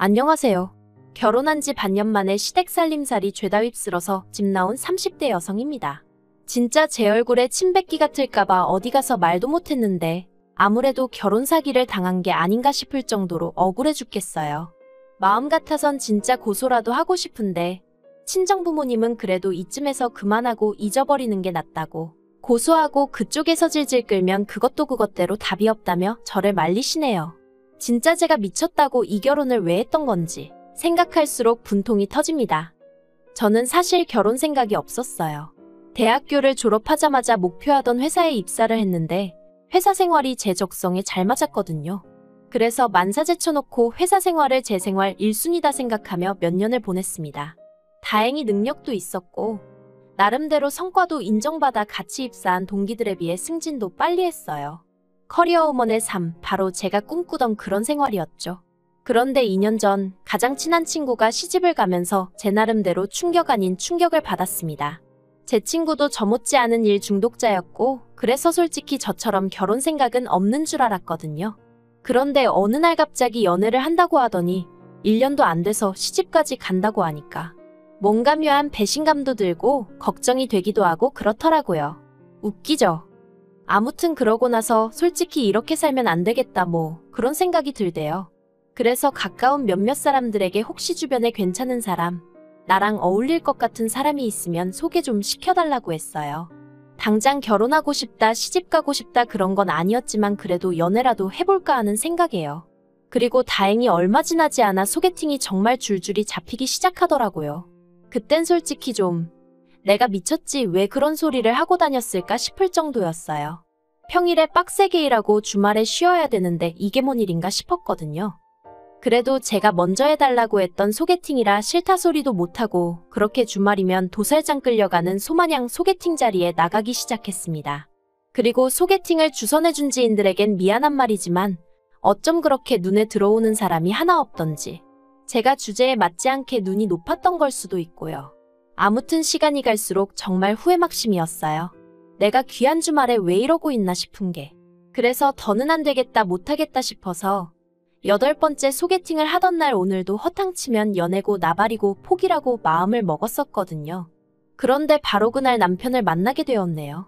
안녕하세요. 결혼한 지 반년 만에 시댁 살림살이 죄다 휩쓸어서 집 나온 30대 여성입니다. 진짜 제 얼굴에 침 뱉기 같을까봐 어디 가서 말도 못했는데 아무래도 결혼 사기를 당한 게 아닌가 싶을 정도로 억울해 죽겠어요. 마음 같아선 진짜 고소라도 하고 싶은데 친정부모님은 그래도 이쯤에서 그만하고 잊어버리는 게 낫다고 고소하고 그쪽에서 질질 끌면 그것도 그것대로 답이 없다며 저를 말리시네요. 진짜 제가 미쳤다고 이 결혼을 왜 했던 건지 생각할수록 분통이 터집니다. 저는 사실 결혼 생각이 없었어요. 대학교를 졸업하자마자 목표하던 회사에 입사를 했는데 회사 생활이 제 적성에 잘 맞았거든요. 그래서 만사 제쳐놓고 회사 생활을 제 생활 1순위다 생각하며 몇 년을 보냈습니다. 다행히 능력도 있었고 나름대로 성과도 인정받아 같이 입사한 동기들에 비해 승진도 빨리 했어요. 커리어 우먼의 삶, 바로 제가 꿈꾸던 그런 생활이었죠. 그런데 2년 전 가장 친한 친구가 시집을 가면서 제 나름대로 충격 아닌 충격을 받았습니다. 제 친구도 저 못지않은 일 중독자였고 그래서 솔직히 저처럼 결혼 생각은 없는 줄 알았거든요. 그런데 어느 날 갑자기 연애를 한다고 하더니 1년도 안 돼서 시집까지 간다고 하니까 뭔가 묘한 배신감도 들고 걱정이 되기도 하고 그렇더라고요. 웃기죠? 아무튼 그러고 나서 솔직히 이렇게 살면 안 되겠다 그런 생각이 들대요. 그래서 가까운 몇몇 사람들에게 혹시 주변에 괜찮은 사람, 나랑 어울릴 것 같은 사람이 있으면 소개 좀 시켜달라고 했어요. 당장 결혼하고 싶다, 시집가고 싶다 그런 건 아니었지만 그래도 연애라도 해볼까 하는 생각이에요. 그리고 다행히 얼마 지나지 않아 소개팅이 정말 줄줄이 잡히기 시작하더라고요. 그땐 솔직히 좀 내가 미쳤지 왜 그런 소리를 하고 다녔을까 싶을 정도였어요. 평일에 빡세게 일하고 주말에 쉬어야 되는데 이게 뭔 일인가 싶었거든요. 그래도 제가 먼저 해달라고 했던 소개팅이라 싫다 소리도 못하고 그렇게 주말이면 도살장 끌려가는 소마냥 소개팅 자리에 나가기 시작했습니다. 그리고 소개팅을 주선해준 지인들에겐 미안한 말이지만 어쩜 그렇게 눈에 들어오는 사람이 하나 없던지 제가 주제에 맞지 않게 눈이 높았던 걸 수도 있고요. 아무튼 시간이 갈수록 정말 후회막심이었어요. 내가 귀한 주말에 왜 이러고 있나 싶은 게. 그래서 더는 안 되겠다 못하겠다 싶어서 8번째 소개팅을 하던 날 오늘도 허탕치면 연애고 나발이고 포기라고 마음을 먹었었거든요. 그런데 바로 그날 남편을 만나게 되었네요.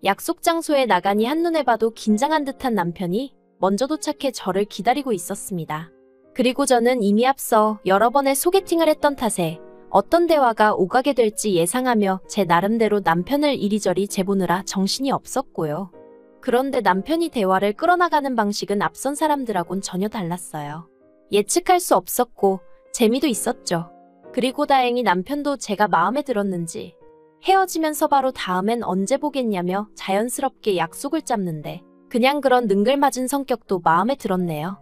약속 장소에 나가니 한눈에 봐도 긴장한 듯한 남편이 먼저 도착해 저를 기다리고 있었습니다. 그리고 저는 이미 앞서 여러 번의 소개팅을 했던 탓에 어떤 대화가 오가게 될지 예상하며 제 나름대로 남편을 이리저리 재보느라 정신이 없었고요. 그런데 남편이 대화를 끌어나가는 방식은 앞선 사람들하고는 전혀 달랐어요. 예측할 수 없었고 재미도 있었죠. 그리고 다행히 남편도 제가 마음에 들었는지 헤어지면서 바로 다음엔 언제 보겠냐며 자연스럽게 약속을 잡는데 그냥 그런 능글맞은 성격도 마음에 들었네요.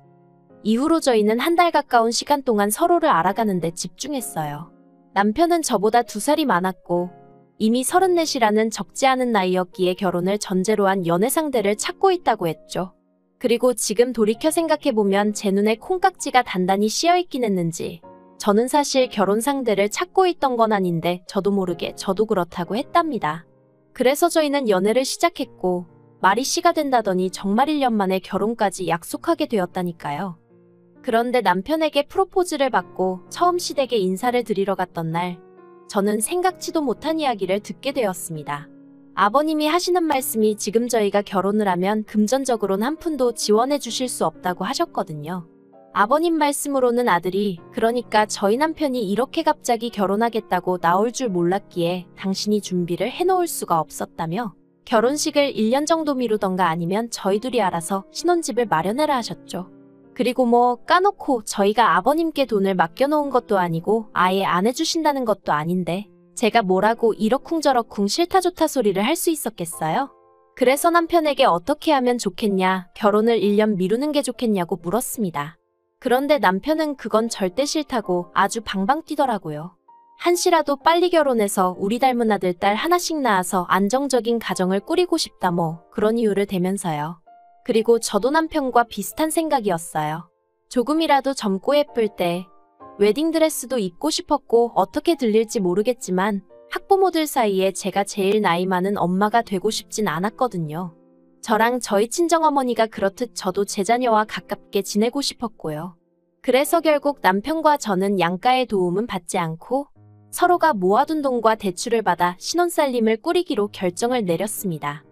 이후로 저희는 한 달 가까운 시간 동안 서로를 알아가는 데 집중했어요. 남편은 저보다 2살이 많았고 이미 34이라는 적지 않은 나이였기에 결혼을 전제로 한 연애 상대를 찾고 있다고 했죠. 그리고 지금 돌이켜 생각해보면 제 눈에 콩깍지가 단단히 씌어있긴 했는지 저는 사실 결혼 상대를 찾고 있던 건 아닌데 저도 모르게 저도 그렇다고 했답니다. 그래서 저희는 연애를 시작했고 말이 씨가 된다더니 정말 1년 만에 결혼까지 약속하게 되었다니까요. 그런데 남편에게 프로포즈를 받고 처음 시댁에 인사를 드리러 갔던 날 저는 생각지도 못한 이야기를 듣게 되었습니다. 아버님이 하시는 말씀이 지금 저희가 결혼을 하면 금전적으로는 한 푼도 지원해 주실 수 없다고 하셨거든요. 아버님 말씀으로는 아들이 그러니까 저희 남편이 이렇게 갑자기 결혼하겠다고 나올 줄 몰랐기에 당신이 준비를 해놓을 수가 없었다며 결혼식을 1년 정도 미루던가 아니면 저희 둘이 알아서 신혼집을 마련해라 하셨죠. 그리고 까놓고 저희가 아버님께 돈을 맡겨놓은 것도 아니고 아예 안 해주신다는 것도 아닌데 제가 뭐라고 이러쿵저러쿵 싫다 좋다 소리를 할 수 있었겠어요? 그래서 남편에게 어떻게 하면 좋겠냐, 결혼을 1년 미루는 게 좋겠냐고 물었습니다. 그런데 남편은 그건 절대 싫다고 아주 방방 뛰더라고요. 한시라도 빨리 결혼해서 우리 닮은 아들 딸 하나씩 낳아서 안정적인 가정을 꾸리고 싶다 그런 이유를 대면서요. 그리고 저도 남편과 비슷한 생각이었어요. 조금이라도 젊고 예쁠 때 웨딩드레스도 입고 싶었고 어떻게 들릴지 모르겠지만 학부모들 사이에 제가 제일 나이 많은 엄마가 되고 싶진 않았거든요. 저랑 저희 친정어머니가 그렇듯 저도 제 자녀와 가깝게 지내고 싶었고요. 그래서 결국 남편과 저는 양가의 도움은 받지 않고 서로가 모아둔 돈과 대출을 받아 신혼살림을 꾸리기로 결정을 내렸습니다.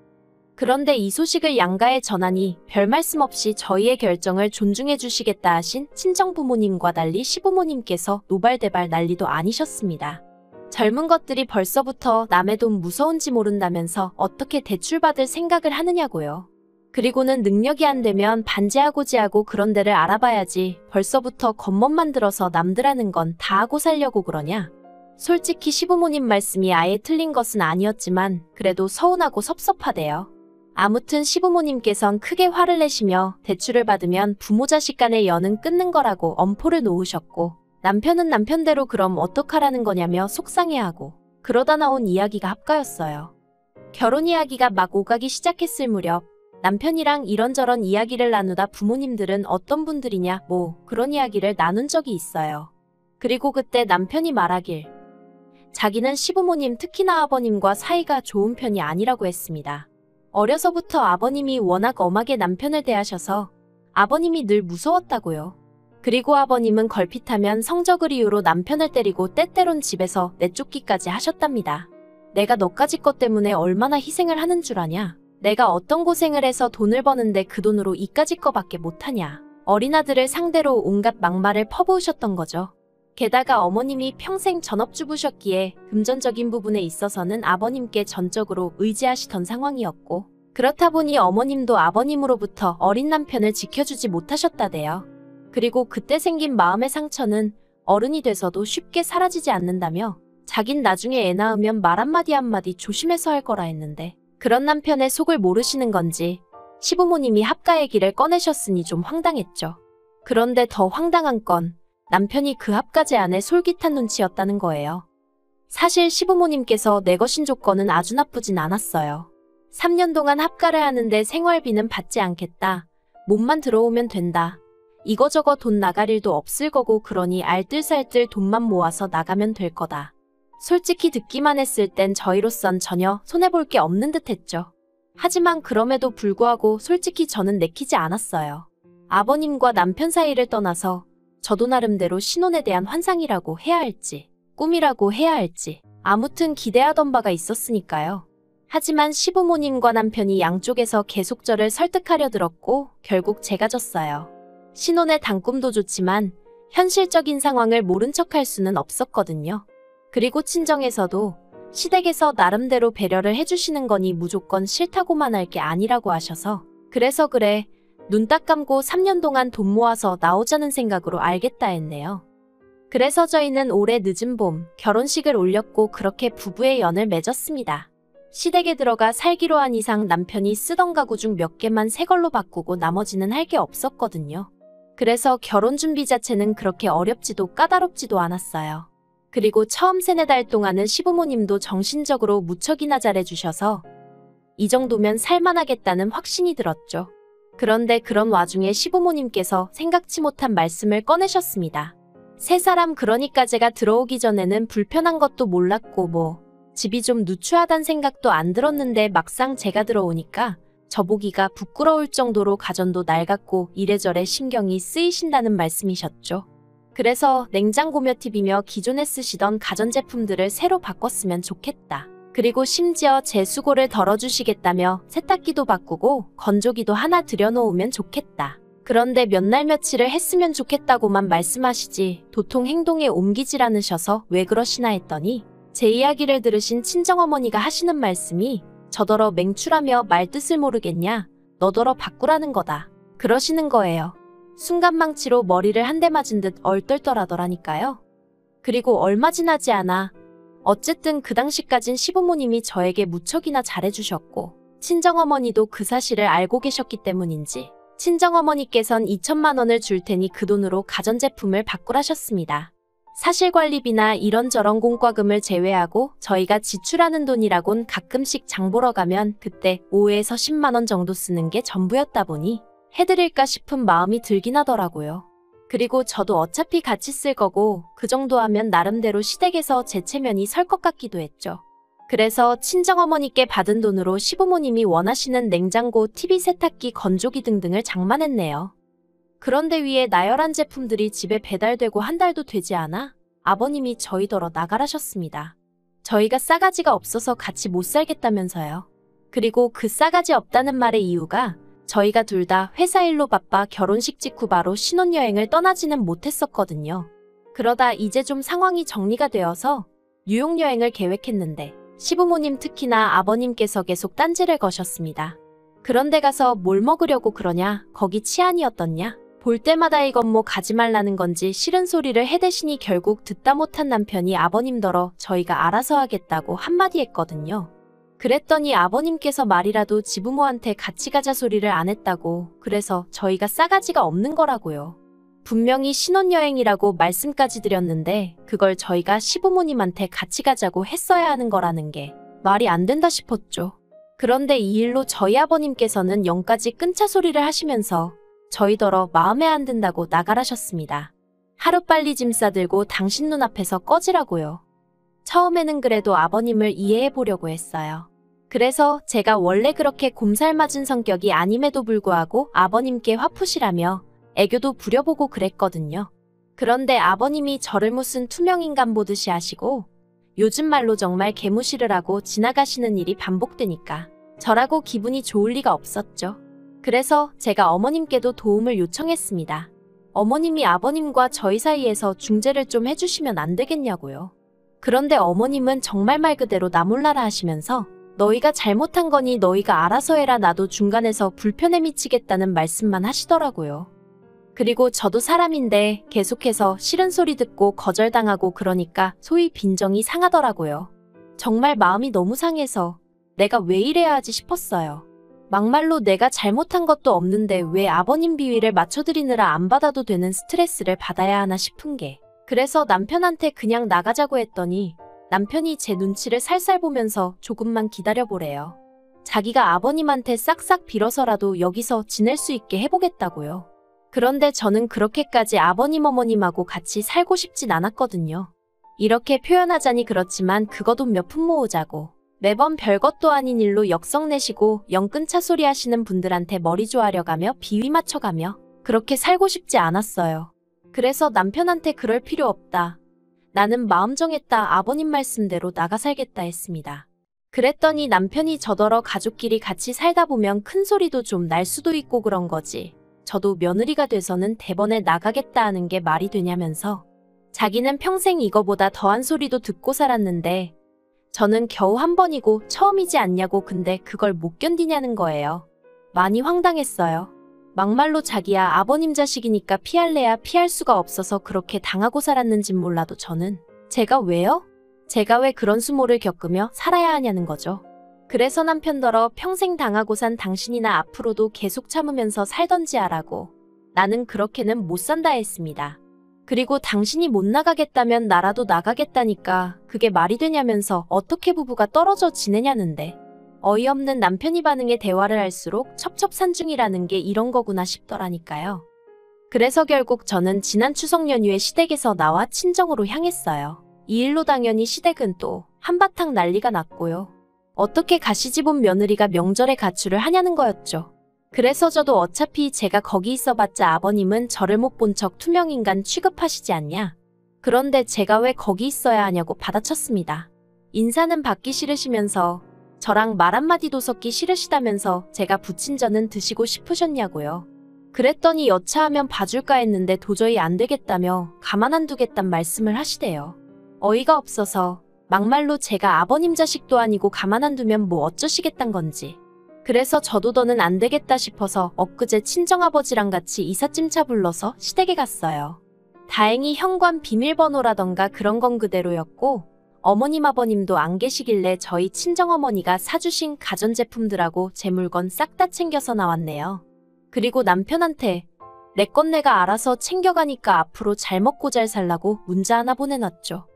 그런데 이 소식을 양가에 전하니 별 말씀 없이 저희의 결정을 존중해 주시겠다 하신 친정부모님과 달리 시부모님께서 노발대발 난리도 아니셨습니다. 젊은 것들이 벌써부터 남의 돈 무서운지 모른다면서 어떻게 대출받을 생각을 하느냐고요. 그리고는 능력이 안 되면 반지하고지하고 그런 데를 알아봐야지 벌써부터 겉멋만 들어서 남들 하는 건 다 하고 살려고 그러냐. 솔직히 시부모님 말씀이 아예 틀린 것은 아니었지만 그래도 서운하고 섭섭하대요. 아무튼 시부모님께선 크게 화를 내시며 대출을 받으면 부모 자식 간의 연은 끊는 거라고 엄포를 놓으셨고 남편은 남편대로 그럼 어떡하라는 거냐며 속상해하고 그러다 나온 이야기가 합가였어요. 결혼 이야기가 막 오가기 시작했을 무렵 남편이랑 이런저런 이야기를 나누다 부모님들은 어떤 분들이냐 뭐 그런 이야기를 나눈 적이 있어요. 그리고 그때 남편이 말하길 자기는 시부모님 특히나 아버님과 사이가 좋은 편이 아니라고 했습니다. 어려서부터 아버님이 워낙 엄하게 남편을 대하셔서 아버님이 늘 무서웠다고요. 그리고 아버님은 걸핏하면 성적을 이유로 남편을 때리고 때때론 집에서 내쫓기까지 하셨답니다. 내가 너까지 것 때문에 얼마나 희생을 하는 줄 아냐? 내가 어떤 고생을 해서 돈을 버는데 그 돈으로 이까짓 거밖에 못하냐? 어린아들을 상대로 온갖 막말을 퍼부으셨던 거죠. 게다가 어머님이 평생 전업주부셨기에 금전적인 부분에 있어서는 아버님께 전적으로 의지하시던 상황이었고 그렇다 보니 어머님도 아버님으로부터 어린 남편을 지켜주지 못하셨다대요. 그리고 그때 생긴 마음의 상처는 어른이 돼서도 쉽게 사라지지 않는다며 자긴 나중에 애 낳으면 말 한마디 한마디 조심해서 할 거라 했는데 그런 남편의 속을 모르시는 건지 시부모님이 합가 얘기를 꺼내셨으니 좀 황당했죠. 그런데 더 황당한 건 남편이 그 합가제 안에 솔깃한 눈치였다는 거예요. 사실 시부모님께서 내거신 조건은 아주 나쁘진 않았어요. 3년 동안 합가를 하는데 생활비는 받지 않겠다. 몸만 들어오면 된다. 이거저거 돈 나갈 일도 없을 거고 그러니 알뜰살뜰 돈만 모아서 나가면 될 거다. 솔직히 듣기만 했을 땐 저희로선 전혀 손해볼 게 없는 듯 했죠. 하지만 그럼에도 불구하고 솔직히 저는 내키지 않았어요. 아버님과 남편 사이를 떠나서 저도 나름대로 신혼에 대한 환상이라고 해야 할지 꿈이라고 해야 할지 아무튼 기대하던 바가 있었으니까요. 하지만 시부모님과 남편이 양쪽에서 계속 저를 설득하려 들었고 결국 제가 졌어요. 신혼의 단꿈도 좋지만 현실적인 상황을 모른 척할 수는 없었거든요. 그리고 친정에서도 시댁에서 나름대로 배려를 해주시는 거니 무조건 싫다고만 할 게 아니라고 하셔서 그래서 그래 눈 딱 감고 3년 동안 돈 모아서 나오자는 생각으로 알겠다 했네요. 그래서 저희는 올해 늦은 봄 결혼식을 올렸고 그렇게 부부의 연을 맺었습니다. 시댁에 들어가 살기로 한 이상 남편이 쓰던 가구 중 몇 개만 새 걸로 바꾸고 나머지는 할 게 없었거든요. 그래서 결혼 준비 자체는 그렇게 어렵지도 까다롭지도 않았어요. 그리고 처음 3-4달 동안은 시부모님도 정신적으로 무척이나 잘해주셔서 이 정도면 살만하겠다는 확신이 들었죠. 그런데 그런 와중에 시부모님께서 생각지 못한 말씀을 꺼내셨습니다. 세 사람 그러니까 제가 들어오기 전에는 불편한 것도 몰랐고 뭐 집이 좀 누추하단 생각도 안 들었는데 막상 제가 들어오니까 저보기가 부끄러울 정도로 가전도 낡았고 이래저래 신경이 쓰이신다는 말씀이셨죠. 그래서 냉장고며 TV며 기존에 쓰시던 가전제품들을 새로 바꿨으면 좋겠다. 그리고 심지어 제 수고를 덜어주시겠다며 세탁기도 바꾸고 건조기도 하나 들여놓으면 좋겠다. 그런데 몇 날 며칠을 했으면 좋겠다고만 말씀하시지 도통 행동에 옮기질 않으셔서 왜 그러시나 했더니 제 이야기를 들으신 친정어머니가 하시는 말씀이 저더러 맹추라며 말 뜻을 모르겠냐 너더러 바꾸라는 거다 그러시는 거예요. 순간망치로 머리를 한 대 맞은 듯 얼떨떨하더라니까요. 그리고 얼마 지나지 않아 어쨌든 그 당시까진 시부모님이 저에게 무척이나 잘해주셨고 친정어머니도 그 사실을 알고 계셨기 때문인지 친정어머니께선 2천만 원을 줄 테니 그 돈으로 가전제품을 바꾸라셨습니다. 사실관리비나 이런저런 공과금을 제외하고 저희가 지출하는 돈이라곤 가끔씩 장 보러 가면 그때 5에서 10만 원 정도 쓰는 게 전부였다 보니 해드릴까 싶은 마음이 들긴 하더라고요. 그리고 저도 어차피 같이 쓸 거고 그 정도 하면 나름대로 시댁에서 제 체면이 설 것 같기도 했죠. 그래서 친정어머니께 받은 돈으로 시부모님이 원하시는 냉장고, TV, 세탁기, 건조기 등등을 장만했네요. 그런데 위에 나열한 제품들이 집에 배달되고 한 달도 되지 않아 아버님이 저희더러 나가라셨습니다. 저희가 싸가지가 없어서 같이 못 살겠다면서요. 그리고 그 싸가지 없다는 말의 이유가 저희가 둘 다 회사 일로 바빠 결혼식 직후 바로 신혼여행을 떠나지는 못했었거든요. 그러다 이제 좀 상황이 정리가 되어서 뉴욕 여행을 계획했는데 시부모님 특히나 아버님께서 계속 딴지를 거셨습니다. 그런데 가서 뭘 먹으려고 그러냐, 거기 치안이 어떻냐, 볼 때마다 이건 뭐 가지 말라는 건지 싫은 소리를 해대시니 결국 듣다 못한 남편이 아버님더러 저희가 알아서 하겠다고 한마디 했거든요. 그랬더니 아버님께서 말이라도 지부모한테 같이 가자 소리를 안 했다고, 그래서 저희가 싸가지가 없는 거라고요. 분명히 신혼여행이라고 말씀까지 드렸는데 그걸 저희가 시부모님한테 같이 가자고 했어야 하는 거라는 게 말이 안 된다 싶었죠. 그런데 이 일로 저희 아버님께서는 영까지 끊자 소리를 하시면서 저희더러 마음에 안 든다고 나가라셨습니다. 하루빨리 짐 싸들고 당신 눈앞에서 꺼지라고요. 처음에는 그래도 아버님을 이해해 보려고 했어요. 그래서 제가 원래 그렇게 곰살맞은 성격이 아님에도 불구하고 아버님께 화푸시라며 애교도 부려보고 그랬거든요. 그런데 아버님이 저를 무슨 투명인간 보듯이 하시고 요즘 말로 정말 개무시를 하고 지나가시는 일이 반복되니까 저라고 기분이 좋을 리가 없었죠. 그래서 제가 어머님께도 도움을 요청했습니다. 어머님이 아버님과 저희 사이에서 중재를 좀 해주시면 안 되겠냐고요. 그런데 어머님은 정말 말 그대로 나 몰라라 하시면서 너희가 잘못한 거니 너희가 알아서 해라, 나도 중간에서 불편해 미치겠다는 말씀만 하시더라고요. 그리고 저도 사람인데 계속해서 싫은 소리 듣고 거절당하고 그러니까 소위 빈정이 상하더라고요. 정말 마음이 너무 상해서 내가 왜 이래야 하지 싶었어요. 막말로 내가 잘못한 것도 없는데 왜 아버님 비위를 맞춰드리느라 안 받아도 되는 스트레스를 받아야 하나 싶은 게, 그래서 남편한테 그냥 나가자고 했더니 남편이 제 눈치를 살살 보면서 조금만 기다려보래요. 자기가 아버님한테 싹싹 빌어서라도 여기서 지낼 수 있게 해보겠다고요. 그런데 저는 그렇게까지 아버님 어머님하고 같이 살고 싶진 않았거든요. 이렇게 표현하자니 그렇지만 그거 돈 몇 푼 모으자고 매번 별것도 아닌 일로 역성 내시고 영끈차 소리 하시는 분들한테 머리 조아려가며 비위 맞춰가며 그렇게 살고 싶지 않았어요. 그래서 남편한테 그럴 필요 없다, 나는 마음 정했다, 아버님 말씀대로 나가 살겠다 했습니다. 그랬더니 남편이 저더러 가족끼리 같이 살다 보면 큰 소리도 좀 날 수도 있고 그런 거지, 저도 며느리가 돼서는 대번에 나가겠다 하는 게 말이 되냐면서 자기는 평생 이거보다 더한 소리도 듣고 살았는데 저는 겨우 한 번이고 처음이지 않냐고, 근데 그걸 못 견디냐는 거예요. 많이 황당했어요. 막말로 자기야 아버님 자식이니까 피할래야 피할 수가 없어서 그렇게 당하고 살았는진 몰라도 저는 제가 왜요? 제가 왜 그런 수모를 겪으며 살아야 하냐는 거죠. 그래서 남편더러 평생 당하고 산 당신이나 앞으로도 계속 참으면서 살던지 하라고, 나는 그렇게는 못 산다 했습니다. 그리고 당신이 못 나가겠다면 나라도 나가겠다니까 그게 말이 되냐면서 어떻게 부부가 떨어져 지내냐는데, 어이없는 남편이 반응에 대화를 할수록 첩첩산중이라는 게 이런 거구나 싶더라니까요. 그래서 결국 저는 지난 추석 연휴에 시댁에서 나와 친정으로 향했어요. 이 일로 당연히 시댁은 또 한바탕 난리가 났고요. 어떻게 가시집 온 며느리가 명절에 가출을 하냐는 거였죠. 그래서 저도 어차피 제가 거기 있어봤자 아버님은 저를 못 본 척 투명인간 취급하시지 않냐, 그런데 제가 왜 거기 있어야 하냐고 받아쳤습니다. 인사는 받기 싫으시면서 저랑 말 한마디도 섞기 싫으시다면서 제가 부친 저는 드시고 싶으셨냐고요. 그랬더니 여차하면 봐줄까 했는데 도저히 안 되겠다며 가만 안 두겠단 말씀을 하시대요. 어이가 없어서 막말로 제가 아버님 자식도 아니고 가만 안 두면 뭐 어쩌시겠단 건지. 그래서 저도 더는 안 되겠다 싶어서 엊그제 친정아버지랑 같이 이삿짐차 불러서 시댁에 갔어요. 다행히 현관 비밀번호라던가 그런 건 그대로였고 어머님 아버님도 안 계시길래 저희 친정어머니가 사주신 가전제품들하고 제 물건 싹 다 챙겨서 나왔네요. 그리고 남편한테 내 건 내가 알아서 챙겨가니까 앞으로 잘 먹고 잘 살라고 문자 하나 보내놨죠.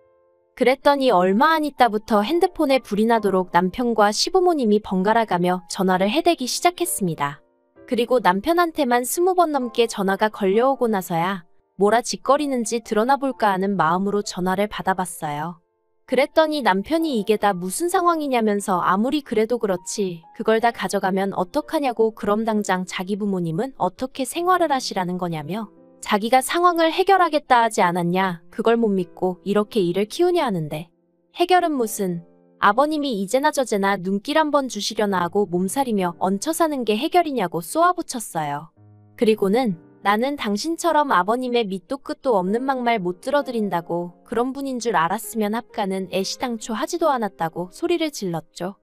그랬더니 얼마 안 있다부터 핸드폰에 불이 나도록 남편과 시부모님이 번갈아가며 전화를 해대기 시작했습니다. 그리고 남편한테만 20번 넘게 전화가 걸려오고 나서야 뭐라 짓거리는지 드러나 볼까 하는 마음으로 전화를 받아봤어요. 그랬더니 남편이 이게 다 무슨 상황이냐면서 아무리 그래도 그렇지 그걸 다 가져가면 어떡하냐고 그럼 당장 자기 부모님은 어떻게 생활을 하시라는 거냐며 자기가 상황을 해결하겠다 하지 않았냐 그걸 못 믿고 이렇게 일을 키우냐 하는데 해결은 무슨 아버님이 이제나 저제나 눈길 한번 주시려나 하고 몸살이며 얹혀 사는 게 해결이냐고 쏘아붙였어요. 그리고는 나는 당신처럼 아버님의 밑도 끝도 없는 막말 못 들어드린다고 그런 분인 줄 알았으면 합가는 애시당초 하지도 않았다고 소리를 질렀죠.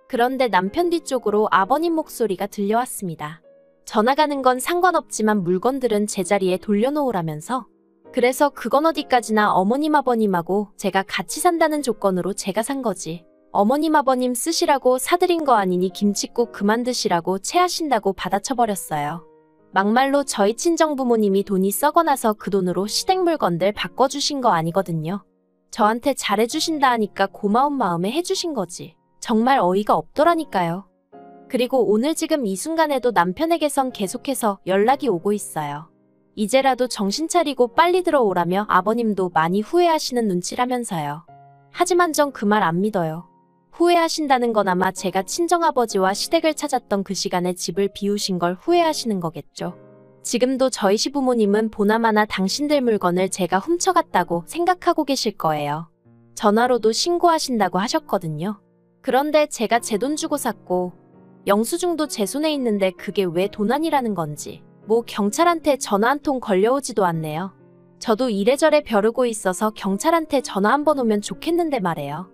그런데 남편 뒤쪽으로 아버님 목소리가 들려왔습니다. 전화 가는 건 상관없지만 물건들은 제자리에 돌려놓으라면서 그래서 그건 어디까지나 어머님 아버님하고 제가 같이 산다는 조건으로 제가 산 거지. 어머님 아버님 쓰시라고 사드린 거 아니니 김칫국 그만 드시라고 체하신다고 받아쳐버렸어요. 막말로 저희 친정부모님이 돈이 썩어나서 그 돈으로 시댁 물건들 바꿔주신 거 아니거든요. 저한테 잘해주신다 하니까 고마운 마음에 해주신 거지. 정말 어이가 없더라니까요. 그리고 오늘 지금 이 순간에도 남편에게선 계속해서 연락이 오고 있어요. 이제라도 정신 차리고 빨리 들어오라며 아버님도 많이 후회하시는 눈치라면서요. 하지만 전 그 말 안 믿어요. 후회하신다는 건 아마 제가 친정아버지와 시댁을 찾았던 그 시간에 집을 비우신 걸 후회하시는 거겠죠. 지금도 저희 시부모님은 보나마나 당신들 물건을 제가 훔쳐갔다고 생각하고 계실 거예요. 전화로도 신고하신다고 하셨거든요. 그런데 제가 제 돈 주고 샀고 영수증도 제 손에 있는데 그게 왜 도난이라는 건지 뭐 경찰한테 전화 한 통 걸려오지도 않네요. 저도 이래저래 벼르고 있어서 경찰한테 전화 한번 오면 좋겠는데 말이에요.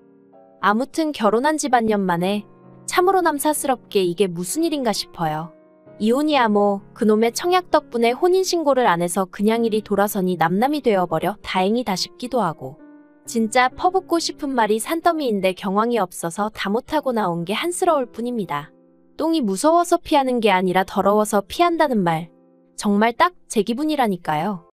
아무튼 결혼한 지 반년 만에 참으로 남사스럽게 이게 무슨 일인가 싶어요. 이혼이야 뭐 그놈의 청약 덕분에 혼인신고를 안 해서 그냥 일이 돌아서니 남남이 되어버려 다행이다 싶기도 하고 진짜 퍼붓고 싶은 말이 산더미인데 경황이 없어서 다 못하고 나온 게 한스러울 뿐입니다. 똥이 무서워서 피하는 게 아니라 더러워서 피한다는 말 정말 딱 제 기분이라니까요.